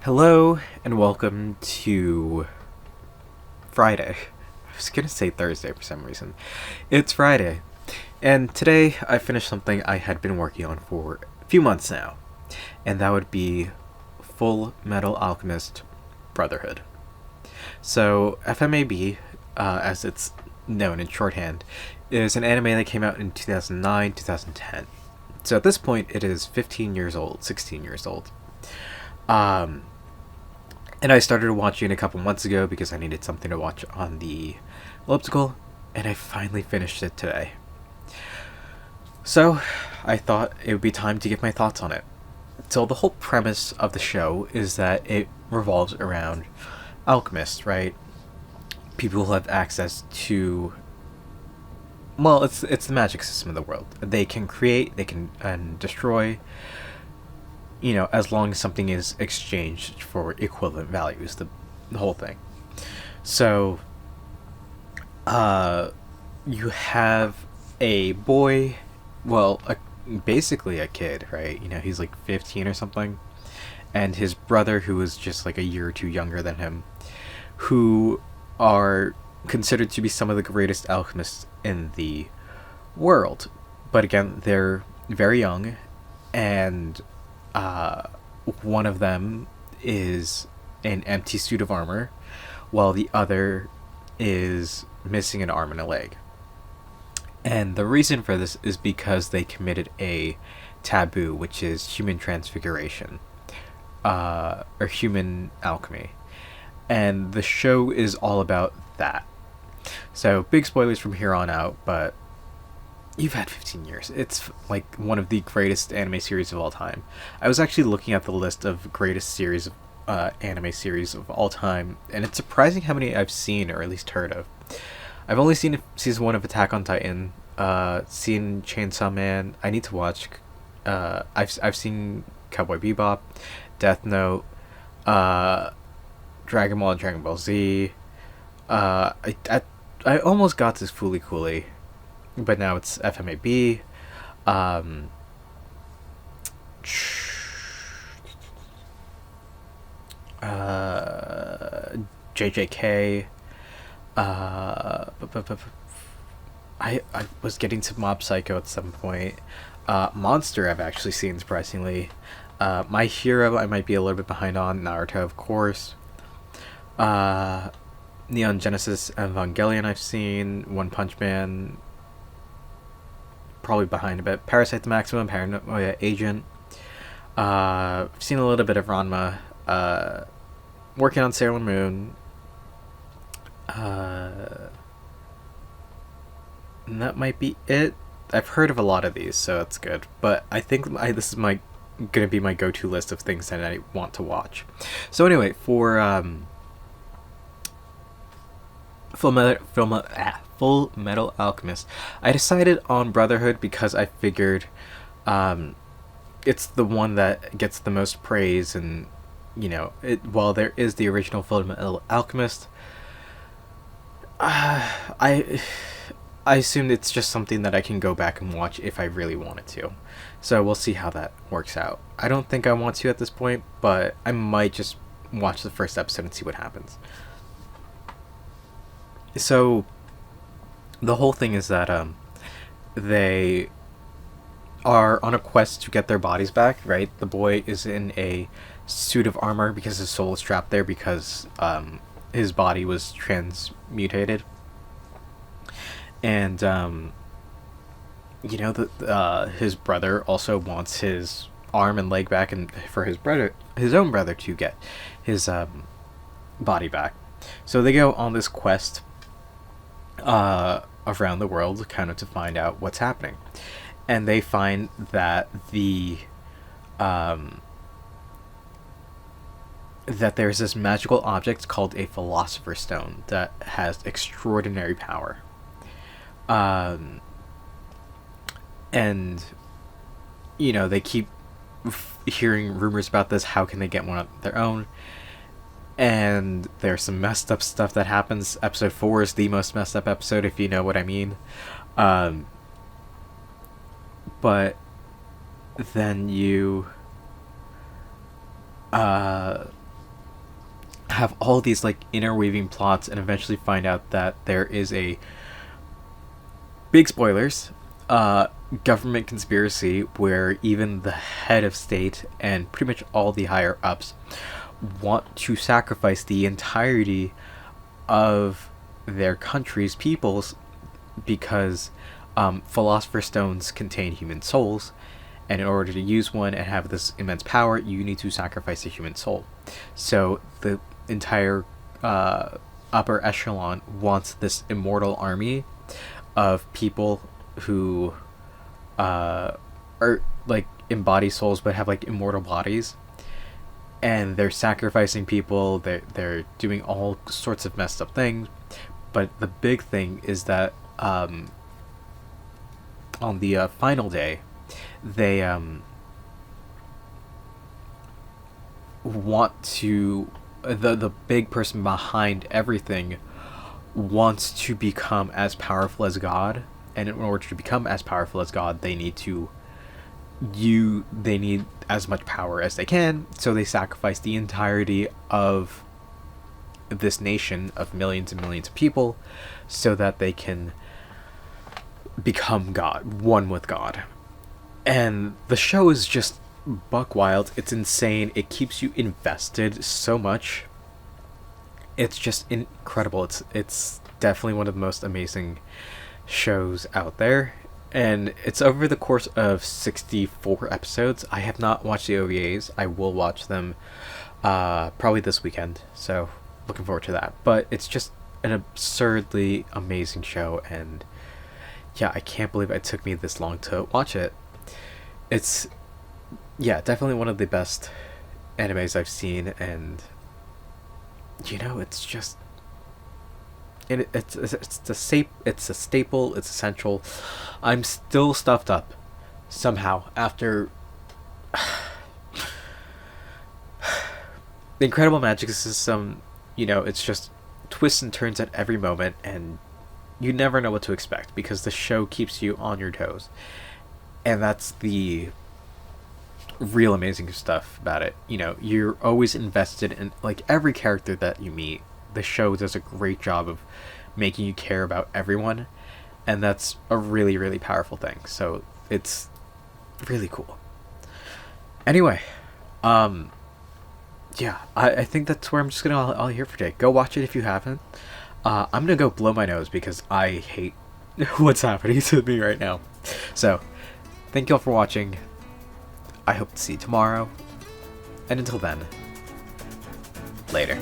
Hello and welcome to Friday. I was gonna say Thursday for some reason. It's Friday, and today I finished something I had been working on for a few months now, and that would be Fullmetal Alchemist Brotherhood. So, FMAB, as it's known in shorthand, is an anime that came out in 2009 2010. So, at this point, it is 15 years old, 16 years old. Um, and I started watching it a couple months ago because I needed something to watch on the elliptical, and I finally finished it today. So, I thought it would be time to give my thoughts on it. So, the whole premise of the show is that it revolves around alchemists, right? People who have access to, well, it's the magic system of the world. They can create, they can destroy, as long as something is exchanged for equivalent values, the whole thing. So, you have a boy, well, basically a kid, right? He's like 15 or something, and his brother, who is just like a year or two younger than him, who are considered to be some of the greatest alchemists in the world. But again, they're very young, and one of them is an empty suit of armor, while the other is missing an arm and a leg. And the reason for this is because they committed a taboo, which is human transfiguration, or human alchemy. And the show is all about that. So, big spoilers from here on out, but you've had 15 years. It's like one of the greatest anime series of all time. I was actually looking at the list of greatest series of anime series of all time, and it's surprising how many I've seen or at least heard of. I've only seen season 1 of Attack on Titan, seen Chainsaw Man. I need to watch. I've seen Cowboy Bebop, Death Note, Dragon Ball and Dragon Ball Z. I almost got this Fooly Cooly, but now it's FMAB. JJK. I was getting to Mob Psycho at some point. Monster I've actually seen, surprisingly. My Hero I might be a little bit behind on. Naruto, of course. Neon Genesis Evangelion I've seen. One Punch Man, probably behind a bit. Parasite the Maximum, Paranoia Agent. I've seen a little bit of Ranma. Working on Sailor Moon. And that might be it. I've heard of a lot of these, so that's good. But I think this is gonna be my go-to list of things that I want to watch. So anyway, for Full Metal Alchemist, I decided on Brotherhood because I figured it's the one that gets the most praise, and while there is the original Full Metal Alchemist, I assumed it's just something that I can go back and watch if I really wanted to. So we'll see how that works out. I don't think I want to at this point, but I might just watch the first episode and see what happens. So the whole thing is that they are on a quest to get their bodies back, right? The boy is in a suit of armor because his soul is trapped there because his body was transmutated. And his brother also wants his arm and leg back, and for his own brother to get his body back. So they go on this quest around the world, kind of to find out what's happening, and they find that that there's this magical object called a Philosopher's Stone that has extraordinary power. And they keep hearing rumors about this. How can they get one of their own? And there's some messed up stuff that happens. Episode 4 is the most messed up episode, if you know what I mean. But then you have all these like interweaving plots, and eventually find out that there is a big spoilers government conspiracy where even the head of state and pretty much all the higher ups want to sacrifice the entirety of their country's peoples because philosopher's stones contain human souls, and in order to use one and have this immense power, you need to sacrifice a human soul. So the entire upper echelon wants this immortal army of people who are like embody souls but have like immortal bodies, and they're sacrificing people. They're doing all sorts of messed up things, but the big thing is that on the final day, they want to the big person behind everything wants to become as powerful as God, and in order to become as powerful as God, they need as much power as they can, so they sacrifice the entirety of this nation of millions and millions of people so that they can become God, one with God. And the show is just buck wild. It's insane. It keeps you invested so much. It's just incredible. It's definitely one of the most amazing shows out there. And it's over the course of 64 episodes. I have not watched the OVAs. I will watch them probably this weekend. So looking forward to that. But it's just an absurdly amazing show. And yeah, I can't believe it took me this long to watch it. It's, yeah, definitely one of the best animes I've seen. And, you know, it's just... It's a staple. It's essential. I'm still stuffed up somehow after the incredible magic system. You know, it's just twists and turns at every moment, and you never know what to expect because the show keeps you on your toes, and that's the real amazing stuff about it. You know, you're always invested in like every character that you meet. The show does a great job of making you care about everyone, and that's a really, really powerful thing. So it's really cool. Anyway, yeah, I think that's where I'm just gonna all here for today. Go watch it if you haven't. I'm gonna go blow my nose because I hate what's happening to me right now. So thank you all for watching. I hope to see you tomorrow, and until then, later.